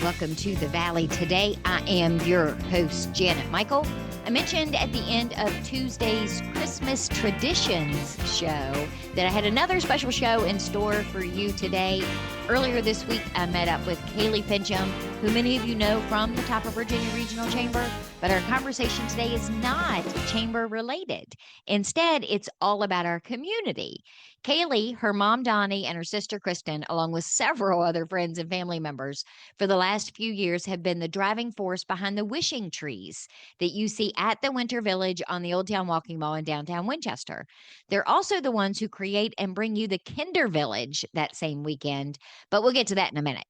Welcome to the Valley. Today, I am your host, Janet Michael. I mentioned at the end of Tuesday's Christmas Traditions show that I had another special show in store for you today. Earlier this week, I met up with Kaleigh Fincham, who many of you know from the Top of Virginia Regional Chamber, but our conversation today is not chamber related. Instead, it's all about our community. Kaleigh, her mom Donnie, and her sister Kristen, along with several other friends and family members, for the last few years have been the driving force behind the wishing trees that you see at the Winter Village on the Old Town Walking Mall in downtown Winchester. They're also the ones who create and bring you the Kinder Village that same weekend, but we'll get to that in a minute.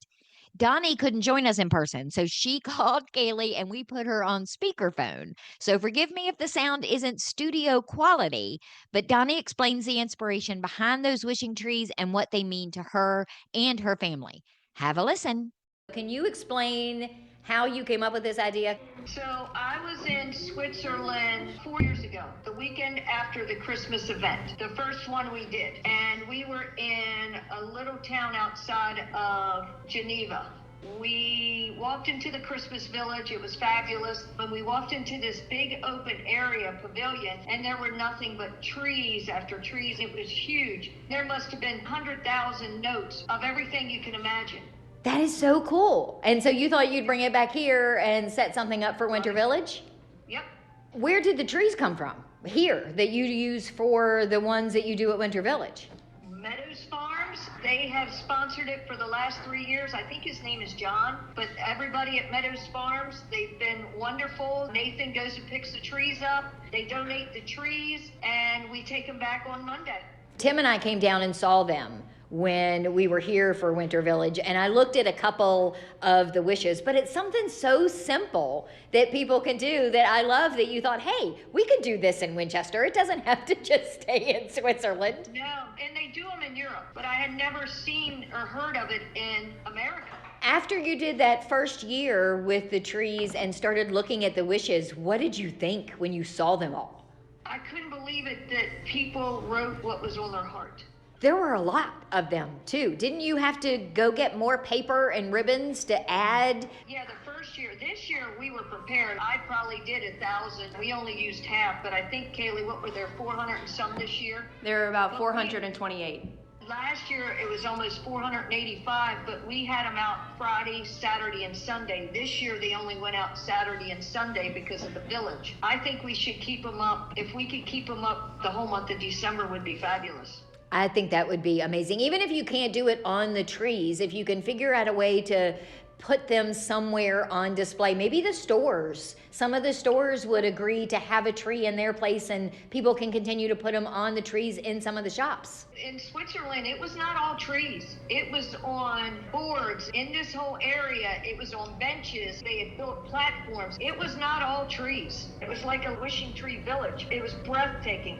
Donnie couldn't join us in person, so she called Kaleigh and we put her on speakerphone. So forgive me if the sound isn't studio quality, but Donnie explains the inspiration behind those wishing trees and what they mean to her and her family. Have a listen. Can you explain how you came up with this idea? So I was in Switzerland 4 years ago, the weekend after the Christmas event, the first one we did. And we were in a little town outside of Geneva. We walked into the Christmas village. It was fabulous. When we walked into this big open area pavilion, and there were nothing but trees after trees. It was huge. There must have been 100,000 notes of everything you can imagine. That is so cool. And so you thought you'd bring it back here and set something up for Winter Village? Yep. Where did the trees come from here that you use for the ones that you do at Winter Village? Meadows Farms. They have sponsored it for the last 3 years. I think his name is John, but everybody at Meadows Farms, they've been wonderful. Nathan goes and picks the trees up. They donate the trees, and we take them back on Monday. Tim and I came down and saw them when we were here for Winter Village, and I looked at a couple of the wishes, but it's something so simple that people can do that I love that you thought, hey, we could do this in Winchester. It doesn't have to just stay in Switzerland. No, and they do them in Europe, but I had never seen or heard of it in America. After you did that first year with the trees and started looking at the wishes, what did you think when you saw them all? I couldn't believe it that people wrote what was on their heart. There were a lot of them, too. Didn't you have to go get more paper and ribbons to add? Yeah, the first year. This year, we were prepared. I probably did 1,000. We only used half, but I think, Kaleigh, what were there, 400 and some this year? There were about 428. Last year, it was almost 485, but we had them out Friday, Saturday, and Sunday. This year, they only went out Saturday and Sunday because of the village. I think we should keep them up. If we could keep them up, the whole month of December would be fabulous. I think that would be amazing. Even if you can't do it on the trees, if you can figure out a way to put them somewhere on display, maybe the stores. Some of the stores would agree to have a tree in their place and people can continue to put them on the trees in some of the shops. In Switzerland, it was not all trees. It was on boards. In this whole area, it was on benches. They had built platforms. It was not all trees. It was like a wishing tree village. It was breathtaking.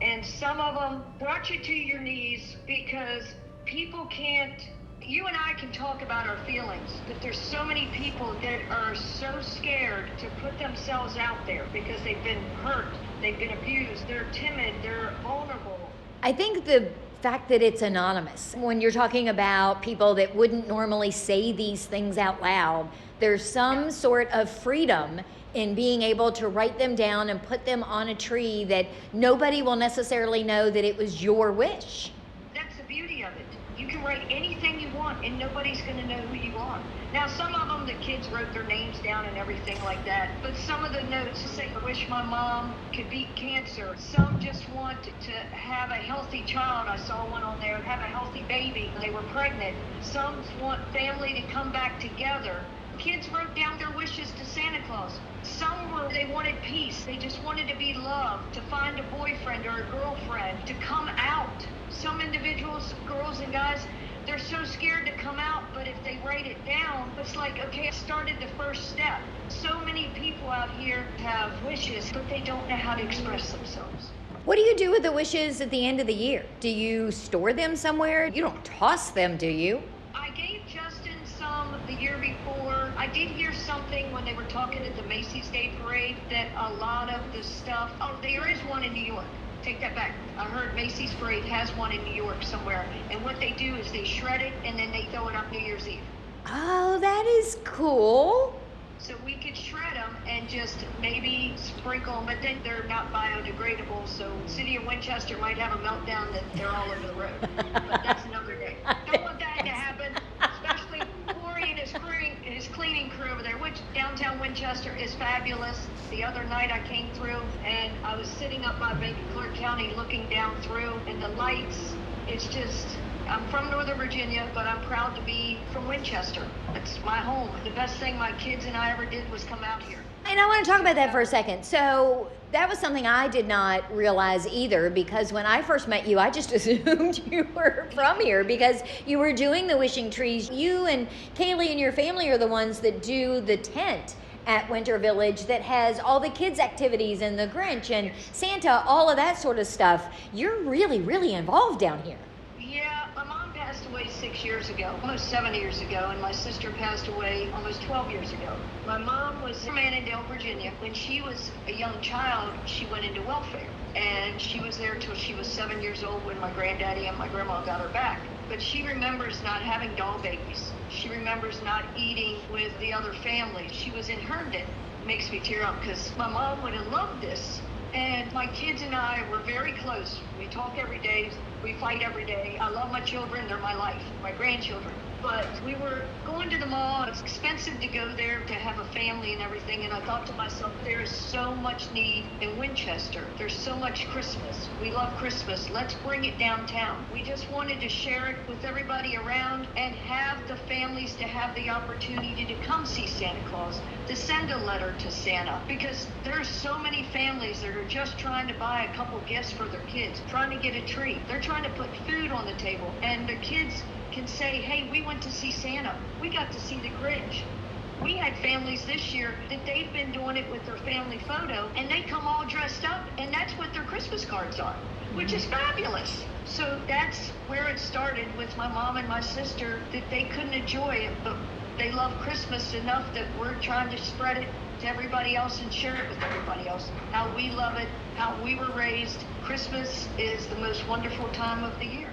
And some of them brought you to your knees because people can't, you and I can talk about our feelings, but there's so many people that are so scared to put themselves out there because they've been hurt, they've been abused, they're timid, they're vulnerable. I think the fact that it's anonymous, when you're talking about people that wouldn't normally say these things out loud, there's some sort of freedom in being able to write them down and put them on a tree that nobody will necessarily know that it was your wish. That's the beauty of it. You can write anything you want and nobody's going to know who you are. Now, some of them, the kids wrote their names down and everything like that, but some of the notes say, I wish my mom could beat cancer. Some just want to have a healthy child. I saw one on there, have a healthy baby. They were pregnant. Some want family to come back together. Kids wrote down their wishes to Santa Claus. Some were, they wanted peace. They just wanted to be loved, to find a boyfriend or a girlfriend, to come out. Some individuals, girls and guys, they're so scared to come out, but if they write it down, it's like, okay, I started the first step. So many people out here have wishes, but they don't know how to express themselves. What do you do with the wishes at the end of the year? Do you store them somewhere? You don't toss them, do you? I gave Justin some the year before. I did hear something when they were talking at the Macy's Day Parade that a lot of the stuff, there is one in New York. Take that back. I heard Macy's Parade has one in New York somewhere. And what they do is they shred it and then they throw it up New Year's Eve. Oh, that is cool. So we could shred them and just maybe sprinkle them, but then they're not biodegradable. So City of Winchester might have a meltdown that they're all over the road. But that's another day. Don't want that to happen, especially Corey and his cleaning crew over there, which downtown Winchester is fabulous. The other night I came through and I was sitting up by Bacon Clerk County looking down through, and the lights, it's just, I'm from Northern Virginia, but I'm proud to be from Winchester. It's my home. The best thing my kids and I ever did was come out here. And I want to talk about that for a second. So that was something I did not realize either, because when I first met you, I just assumed you were from here because you were doing the wishing trees. You and Kaleigh and your family are the ones that do the tent at Winter Village that has all the kids' activities and the Grinch and Santa, all of that sort of stuff. You're really, really involved down here. Yeah, my mom passed away 6 years ago, almost 7 years ago, and my sister passed away almost 12 years ago. My mom was from Annandale, Virginia. When she was a young child, she went into welfare, and she was there till she was 7 years old when my granddaddy and my grandma got her back. But she remembers not having doll babies. She remembers not eating with the other families. She was in Herndon. It makes me tear up because my mom would have loved this. And my kids and I were very close. We talk every day. We fight every day. I love my children. They're my life, my grandchildren. But we were going to the mall. It's expensive to go there to have a family and everything. And I thought to myself, there is so much need in Winchester. There's so much Christmas. We love Christmas. Let's bring it downtown. We just wanted to share it with everybody around and have the families to have the opportunity to come see Santa Claus, to send a letter to Santa. Because there's so many families that are just trying to buy a couple gifts for their kids, trying to get a treat. They're trying to put food on the table. And the kids can say, hey, we went to see Santa. We got to see the Grinch. We had families this year that they've been doing it with their family photo, and they come all dressed up, and that's what their Christmas cards are, which is fabulous. So that's where it started with my mom and my sister, that they couldn't enjoy it, but they love Christmas enough that we're trying to spread it to everybody else and share it with everybody else. How we love it, how we were raised. Christmas is the most wonderful time of the year.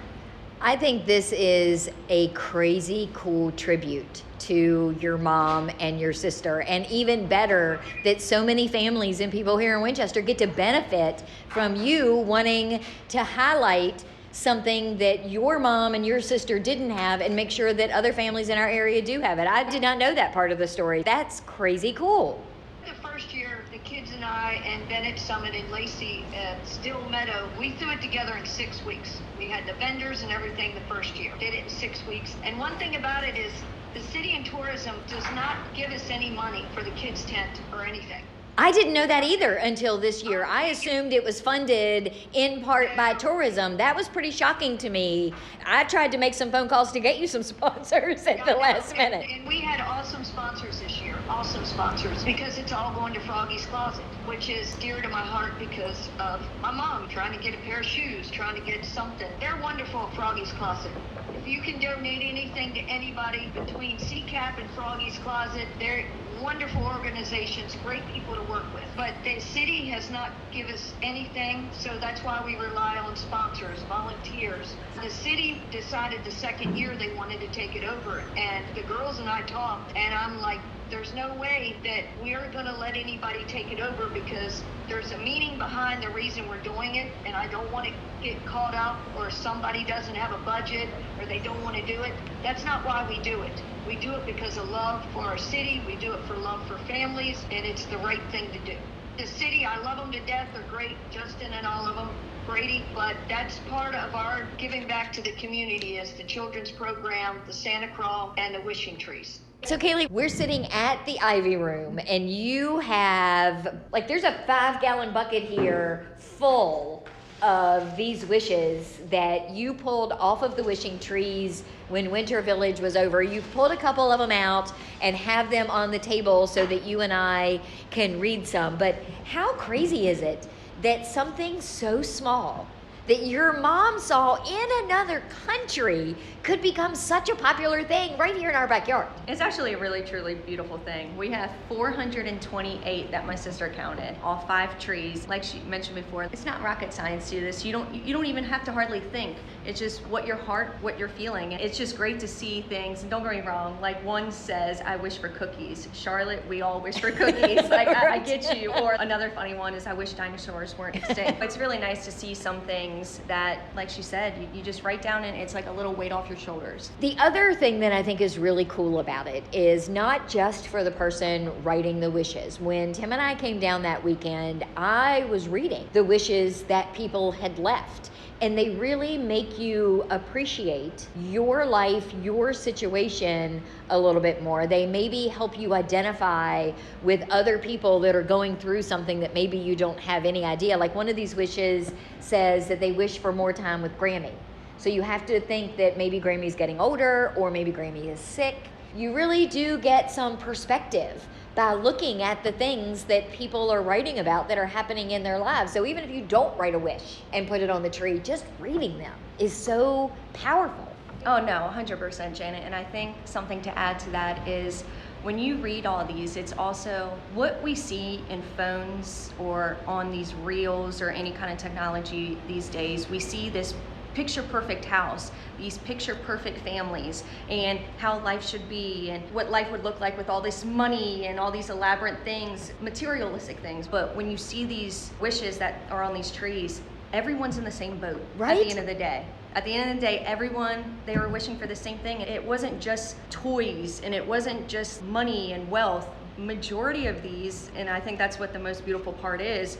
I think this is a crazy cool tribute to your mom and your sister, and even better that so many families and people here in Winchester get to benefit from you wanting to highlight something that your mom and your sister didn't have and make sure that other families in our area do have it. I did not know that part of the story. That's crazy cool. The first year, the kids and I and Bennett Summit and Lacey at Still Meadow, we threw it together in 6 weeks. We had the vendors and everything the first year. Did it in 6 weeks. And one thing about it is the city and tourism does not give us any money for the kids' tent or anything. I didn't know that either until this year. I assumed it was funded in part by tourism. That was pretty shocking to me. I tried to make some phone calls to get you some sponsors at the last minute. And we had awesome sponsors this year, awesome sponsors, because it's all going to Froggy's Closet, which is dear to my heart because of my mom trying to get a pair of shoes, trying to get something. They're wonderful at Froggy's Closet. If you can donate anything to anybody between CCAP and Froggy's Closet, they're wonderful organizations, great people to work with. But the city has not given us anything, so that's why we rely on sponsors, volunteers. The city decided the second year they wanted to take it over, and the girls and I talked, and I'm like, there's no way that we're going to let anybody take it over because there's a meaning behind the reason we're doing it, and I don't want to get caught up or somebody doesn't have a budget or they don't want to do it. That's not why we do it. We do it because of love for our city. We do it for love for families, and it's the right thing to do. The city, I love them to death. They're great, Justin and all of them, Brady, but that's part of our giving back to the community is the children's program, the Santa Crawl, and the wishing trees. So Kaleigh, we're sitting at the Ivy Room, and you have, there's a 5-gallon bucket here full of these wishes that you pulled off of the wishing trees when Winter Village was over. You pulled a couple of them out and have them on the table so that you and I can read some. But how crazy is it that something so small that your mom saw in another country could become such a popular thing right here in our backyard. It's actually a really, truly beautiful thing. We have 428 that my sister counted, all 5 trees. Like she mentioned before, it's not rocket science to do this. You don't even have to hardly think. It's just what you're feeling. It's just great to see things. And don't get me wrong, like one says, I wish for cookies. Charlotte, we all wish for cookies. Like I get you. Or another funny one is, I wish dinosaurs weren't extinct. It's really nice to see some things that, like she said, you just write down and it's like a little weight off your shoulders. The other thing that I think is really cool about it is not just for the person writing the wishes. When Tim and I came down that weekend, I was reading the wishes that people had left. And they really make you appreciate your life, your situation a little bit more. They maybe help you identify with other people that are going through something that maybe you don't have any idea. Like one of these wishes says that they wish for more time with Grammy. So you have to think that maybe Grammy's getting older, or maybe Grammy is sick. You really do get some perspective by looking at the things that people are writing about that are happening in their lives. So even if you don't write a wish and put it on the tree, just reading them is so powerful. Oh no, 100%, Janet. And I think something to add to that is, when you read all these, it's also what we see in phones or on these reels or any kind of technology these days. We see this picture perfect house, these picture perfect families, and how life should be, and what life would look like with all this money and all these elaborate things, materialistic things. But when you see these wishes that are on these trees, everyone's in the same boat. Right? At the end of the day. At the end of the day, everyone, they were wishing for the same thing. It wasn't just toys, and it wasn't just money and wealth. Majority of these, and I think that's what the most beautiful part is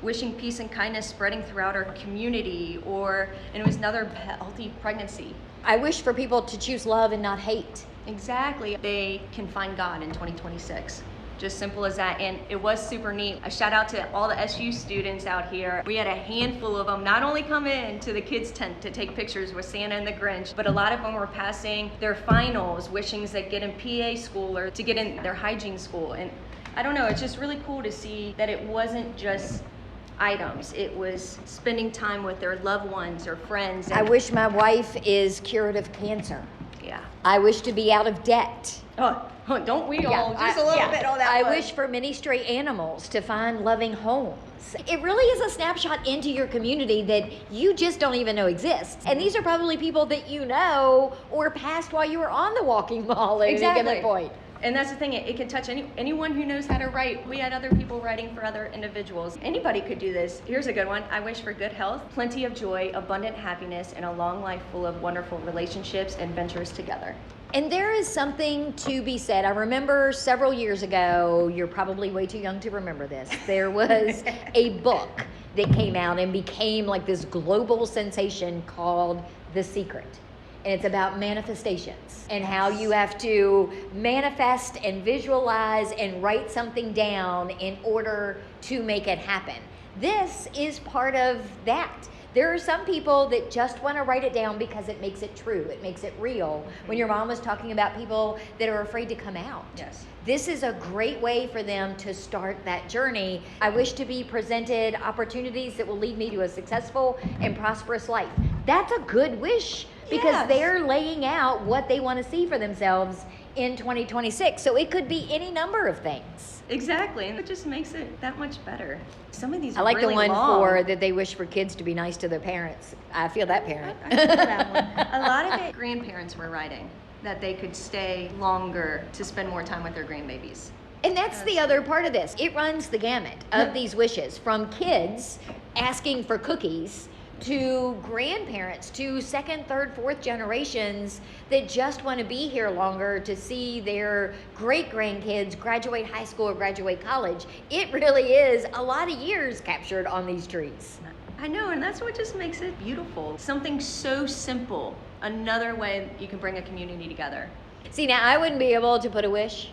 wishing peace and kindness spreading throughout our community, and it was another healthy pregnancy. I wish for people to choose love and not hate. Exactly. They can find God in 2026. Just simple as that. And it was super neat. A shout out to all the SU students out here. We had a handful of them not only come in to the kids' tent to take pictures with Santa and the Grinch, but a lot of them were passing their finals, wishing to get in PA school or to get in their hygiene school. And I don't know, it's just really cool to see that it wasn't just items. It was spending time with their loved ones or friends. I wish my wife is cured of cancer. Yeah. I wish to be out of debt. Oh, don't we all? Just a little bit on that I one. wish for many stray animals to find loving homes. It really is a snapshot into your community that you just don't even know exists. And these are probably people that you know or passed while you were on the walking mall at any given point. And that's the thing, it can touch anyone who knows how to write. We had other people writing for other individuals. Anybody could do this. Here's a good one. I wish for good health, plenty of joy, abundant happiness, and a long life full of wonderful relationships and ventures together. And there is something to be said. I remember several years ago, you're probably way too young to remember this, there was a book that came out and became like this global sensation called The Secret. And it's about manifestations and how you have to manifest and visualize and write something down in order to make it happen. This is part of that. There are some people that just want to write it down because it makes it true. It makes it real. When your mom was talking about people that are afraid to come out. Yes. This is a great way for them to start that journey. I wish to be presented opportunities that will lead me to a successful and prosperous life. That's a good wish because they're laying out what they want to see for themselves in 2026. So it could be any number of things. Exactly, and it just makes it that much better. Some of these I like really the one long. for that they wish for kids to be nice to their parents. I feel that parent. I feel that one. A lot of it, grandparents were writing that they could stay longer to spend more time with their grandbabies. And that's the other part of this. It runs the gamut of these wishes, from kids asking for cookies to grandparents, to second, third, fourth generations that just want to be here longer to see their great-grandkids graduate high school or graduate college. It really is a lot of years captured on these trees. I know, and that's what just makes it beautiful. Something so simple, another way you can bring a community together. See, now I wouldn't be able to put a wish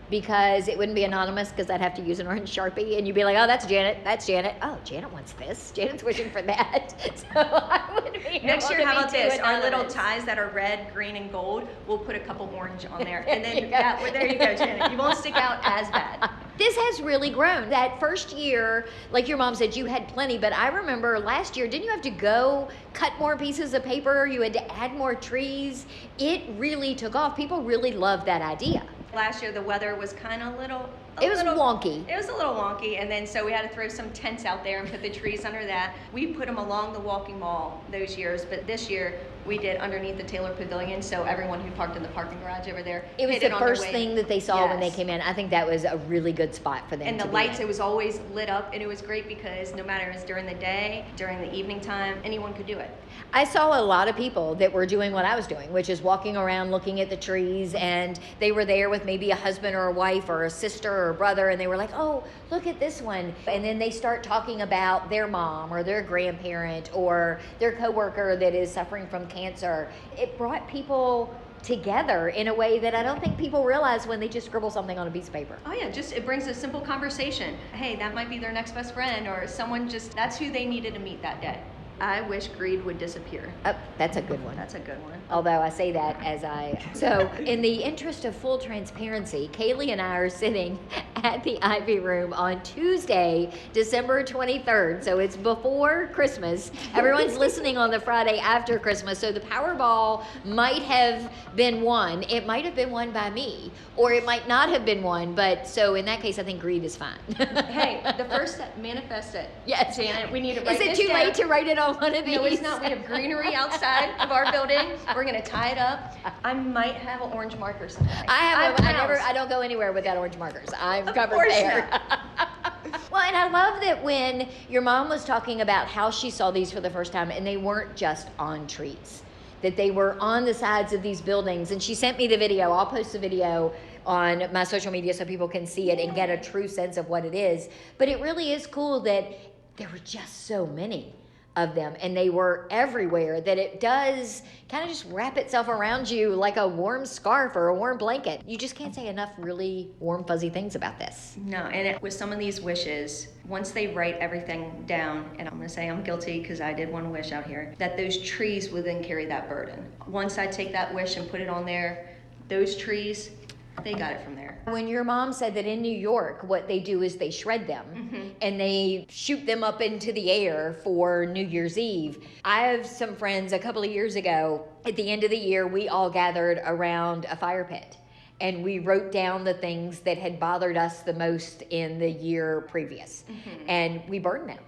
because it wouldn't be anonymous, because I'd have to use an orange Sharpie and you'd be like, oh, that's Janet, that's Janet. Oh, Janet wants this. Janet's wishing for that. So I wouldn't be Next able year, to how be about too this? Our little anonymous. ties that are red, green, and gold, we'll put a couple orange on there. And then There you go. there you go, Janet. You won't stick out as bad. This has really grown. That first year, like your mom said, you had plenty, but I remember last year, didn't you have to go cut more pieces of paper? You had to add more trees. It really took off. People really loved that idea. Last year, the weather was kind of It was wonky. It was a little wonky, and then so we had to throw some tents out there and put the trees under that. We put them along the walking mall those years, but this year we did underneath the Taylor Pavilion, so everyone who parked in the parking garage over there. It was the first thing that they saw when they Yes. came in. I think that was a really good spot for them. And the to be lights, in. it was always lit up, and it was great because no matter if it was during the day, during the evening time, anyone could do it. I saw a lot of people that were doing what I was doing, which is walking around looking at the trees, and they were there with maybe a husband or a wife or a sister or a brother, and they were like, oh, look at this one. And then they start talking about their mom or their grandparent or their coworker that is suffering from cancer. It brought people together in a way that I don't think people realize when they just scribble something on a piece of paper. Oh yeah, just it brings a simple conversation. Hey, that might be their next best friend, or someone just, that's who they needed to meet that day. I wish greed would disappear. Oh, that's a good one. That's a good one. Although I say that so in the interest of full transparency, Kaleigh and I are sitting at the Ivy Room on Tuesday, December 23rd. So it's before Christmas. Everyone's listening on the Friday after Christmas. So the Powerball might have been won. It might have been won by me, or it might not have been won. But so in that case, I think greed is fine. Hey, the first step, manifest it. Yes. Janet, we need to write Is it this too down. late to write it on one of these? No, it's not. We have greenery outside of our building. We're gonna tie it up. I might have an orange marker somewhere. I don't go anywhere without orange markers. I'm covered course there. Well, and I love that when your mom was talking about how she saw these for the first time, and they weren't just on trees, that they were on the sides of these buildings. And she sent me the video. I'll post the video on my social media so people can see it and get a true sense of what it is. But it really is cool that there were just so many of them, and they were everywhere, that it does kind of just wrap itself around you like a warm scarf or a warm blanket. You just can't say enough really warm, fuzzy things about this. No, and with some of these wishes, once they write everything down, and I'm gonna say I'm guilty because I did one wish out here, that those trees would then carry that burden. Once I take that wish and put it on there, those trees, they got it from there. When your mom said that in New York, what they do is they shred them and they shoot them up into the air for New Year's Eve. I have some friends a couple of years ago, at the end of the year, we all gathered around a fire pit and we wrote down the things that had bothered us the most in the year previous. And we burned them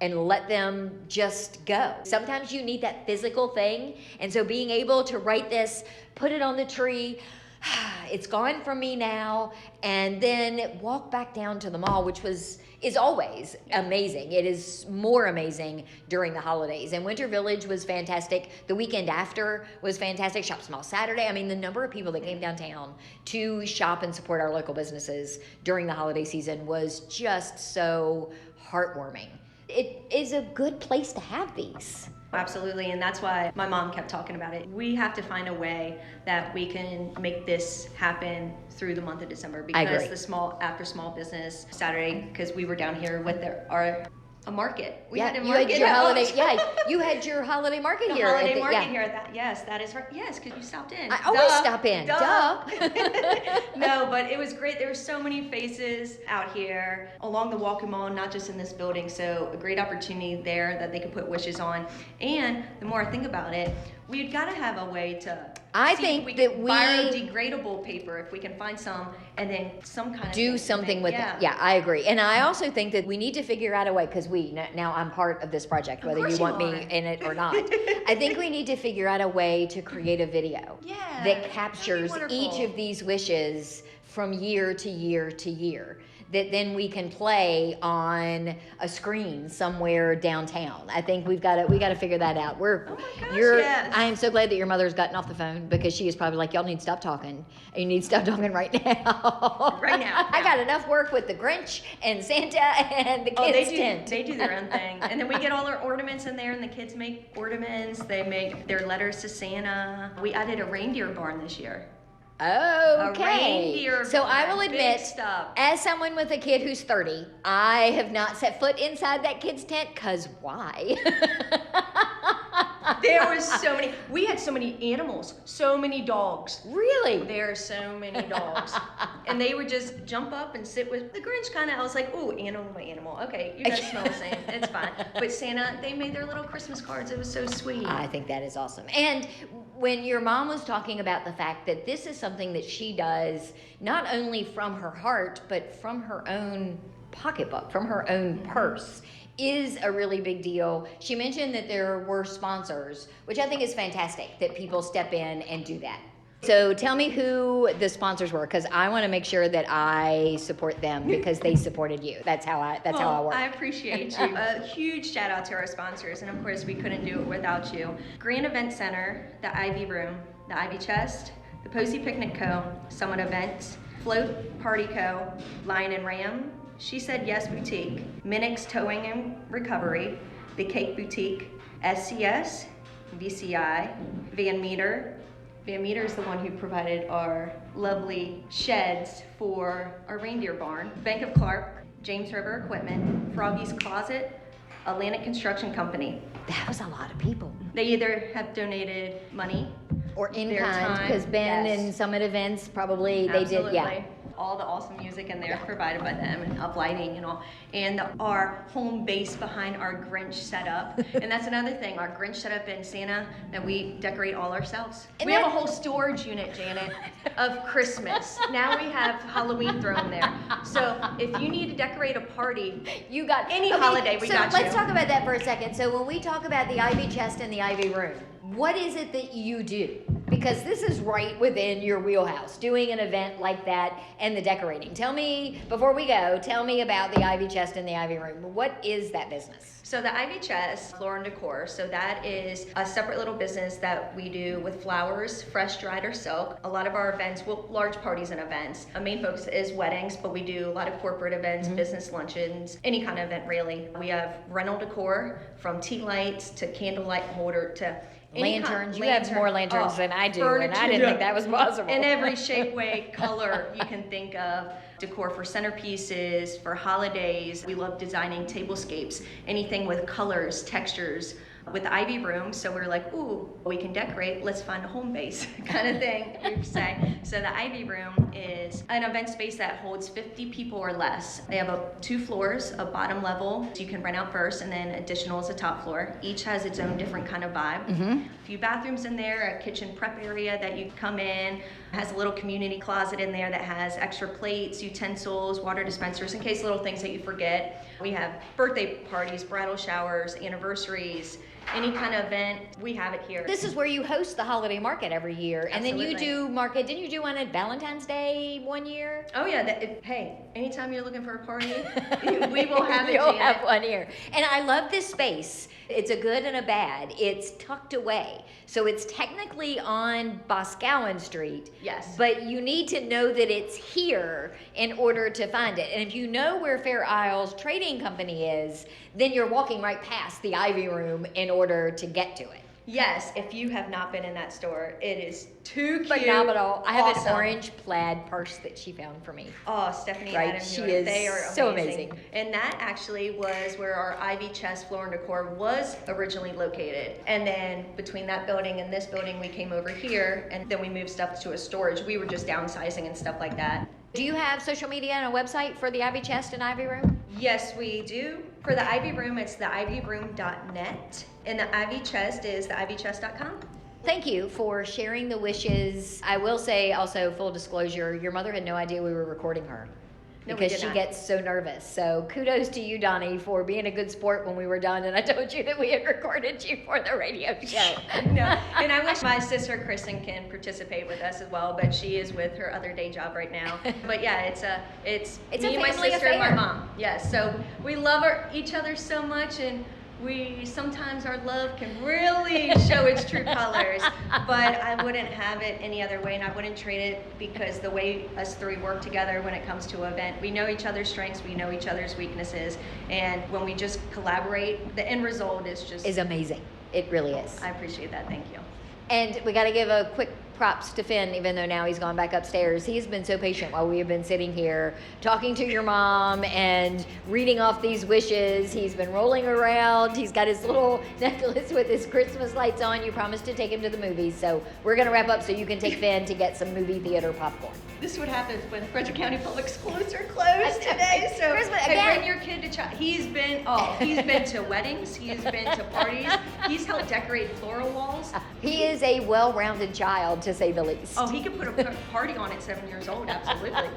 and let them just go. Sometimes you need that physical thing. And so being able to write this, put it on the tree, it's gone from me now, and then walk back down to the mall, which is always amazing. It is more amazing during the holidays. And Winter Village was fantastic. The weekend after was fantastic. Shop Small Saturday. I mean, the number of people that came downtown to shop and support our local businesses during the holiday season was just so heartwarming. It is a good place to have these. Absolutely, and that's why my mom kept talking about it. We have to find a way that we can make this happen through the month of December, because the after small business Saturday, because we were down here with a market. We had a market. You had your holiday market the here. Holiday market here. That is right. Yes, because you stopped in. I always stop in. Duh. No, but it was great. There were so many faces out here along the walking mall, not just in this building. So a great opportunity there that they could put wishes on. And the more I think about it, we've got to have a way to. I think we that can we biodegradable paper, if we can find some, and then some kind of do something with it. Yeah, I agree. And I also think that we need to figure out a way, because now I'm part of this project, whether you want me in it or not. I think we need to figure out a way to create a video that captures each of these wishes from year to year to year, that then we can play on a screen somewhere downtown. I think we got to figure that out. I am so glad that your mother's gotten off the phone, because she is probably like, y'all need to stop talking, and you need to stop talking right now. Right now. I got enough work with the Grinch and Santa and the kids' tent. They do their own thing. And then we get all our ornaments in there, and the kids make ornaments. They make their letters to Santa. We added a reindeer barn this year. Okay. So I will admit, as someone with a kid who's 30, I have not set foot inside that kid's tent, because why? There was so many. We had so many animals, so many dogs. Really? There are so many dogs. And they would just jump up and sit with the Grinch kind of. I was like, ooh, animal. Okay, you guys smell the same. It's fine. But Santa, they made their little Christmas cards. It was so sweet. I think that is awesome. And when your mom was talking about the fact that this is something that she does not only from her heart, but from her own pocketbook, from her own purse, is a really big deal. She mentioned that there were sponsors, which I think is fantastic that people step in and do that. So tell me who the sponsors were, because I want to make sure that I support them because they supported you. That's how I work. I appreciate you. A huge shout out to our sponsors, and of course we couldn't do it without you. Grand Event Center, the Ivy Room, the Ivy Chest, the Posey Picnic Co., Summit Events, Float Party Co., Lion and Ram, She Said Yes Boutique, Minix Towing and Recovery, The Cake Boutique, SCS, VCI, Van Meter. Van Meter is the one who provided our lovely sheds for our reindeer barn. Bank of Clark, James River Equipment, Froggy's Closet, Atlantic Construction Company. That was a lot of people. They either have donated money Or in their kind, time, because Ben yes. and Summit Events probably Absolutely. they did, yeah. All the awesome music in there provided by them, and uplighting and all, and our home base behind our Grinch setup. And that's another thing, our Grinch setup in Santa that we decorate all ourselves. And we have a that- whole storage unit, Janet, of Christmas. Now we have Halloween thrown there. So if you need to decorate a party, You got Any holiday, we got So let's you. talk about that for a second. So when we talk about the Ivy Chest and the Ivy Room, what is it that you do? Because this is right within your wheelhouse, doing an event like that and the decorating. Tell me, before we go, tell me about the Ivy Chest and the Ivy Room. What is that business? So the Ivy Chest, Floor and Decor, so that is a separate little business that we do with flowers, fresh dried or silk. A lot of our events, well, large parties and events. Our main focus is weddings, but we do a lot of corporate events, business luncheons, any kind of event really. We have rental decor, from tea lights to candlelight holder to any Lanterns. kind, You have more lanterns than I do, and I furniture, didn't think that was possible. in every shape, way, color you can think of. Decor for centerpieces, for holidays. We love designing tablescapes, anything with colors, textures. With the Ivy Room, so we're like, ooh, we can decorate, let's find a home base kind of thing, you could say. So the Ivy Room is an event space that holds 50 people or less. They have 2 floors, a bottom level, so you can rent out first, and then additional is a top floor. Each has its own different kind of vibe. A few bathrooms in there, a kitchen prep area that you come in, has a little community closet in there that has extra plates, utensils, water dispensers, in case little things that you forget. We have birthday parties, bridal showers, anniversaries, any kind of event, we have it here. This is where you host the holiday market every year. And then you Absolutely. do market. Didn't you do one at Valentine's Day one year? Oh yeah, hey, anytime you're looking for a party, we will have it, You'll Janet. have one here. And I love this space. It's a good and a bad. It's tucked away. So it's technically on Boscawen Street. Yes. But you need to know that it's here in order to find it. And if you know where Fair Isles Trading Company is, then you're walking right past the Ivy Room in order to get to it. Yes, if you have not been in that store, it is too cute. Phenomenal. I have awesome. an orange plaid purse that she found for me. Oh, Stephanie Right, Adams, she is they are so amazing. amazing. And that actually was where our Ivy Chest Floor and Decor was originally located. And then between that building and this building, we came over here, and then we moved stuff to a storage. We were just downsizing and stuff like that. Do you have social media and a website for the Ivy Chest and Ivy Room? Yes, we do. For the Ivy Room, it's theivyroom.net, and the Ivy Chest is theivychest.com. Thank you for sharing the wishes. I will say also, full disclosure, your mother had no idea we were recording her. No, we Because did she not. gets so nervous. So kudos to you, Donnie, for being a good sport when we were done and I told you that we had recorded you for the radio show. No, and I wish my sister Kristen can participate with us as well, but she is with her other day job right now. But yeah, it's It's me a and my family sister affair. and my mom. Yes, so we love each other so much, and we sometimes our love can really show its true colors. But I wouldn't have it any other way, and I wouldn't trade it, because the way us 3 work together when it comes to an event, we know each other's strengths, we know each other's weaknesses, and when we just collaborate, the end result is just Is amazing. It really is. I appreciate that. Thank you. And we got to give a quick props to Finn, even though now he's gone back upstairs. He's been so patient while we have been sitting here talking to your mom and reading off these wishes. He's been rolling around. He's got his little necklace with his Christmas lights on. You promised to take him to the movies, so we're going to wrap up so you can take Finn to get some movie theater popcorn. This is what happens when Frederick County Public Schools are closed today. So bring your kid to he's been to weddings, he's been to parties, he's helped decorate floral walls. He is a well-rounded child, to say the least. Oh, he could put a party on at 7 years old, absolutely.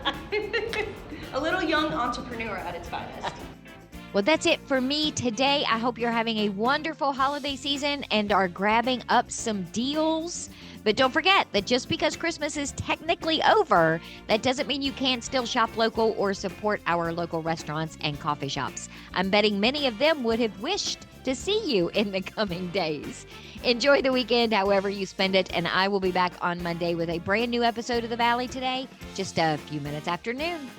A little young entrepreneur at its finest. Well, that's it for me today. I hope you're having a wonderful holiday season and are grabbing up some deals. But don't forget that just because Christmas is technically over, that doesn't mean you can't still shop local or support our local restaurants and coffee shops. I'm betting many of them would have wished to see you in the coming days. Enjoy the weekend however you spend it, and I will be back on Monday with a brand new episode of The Valley Today, just a few minutes after noon.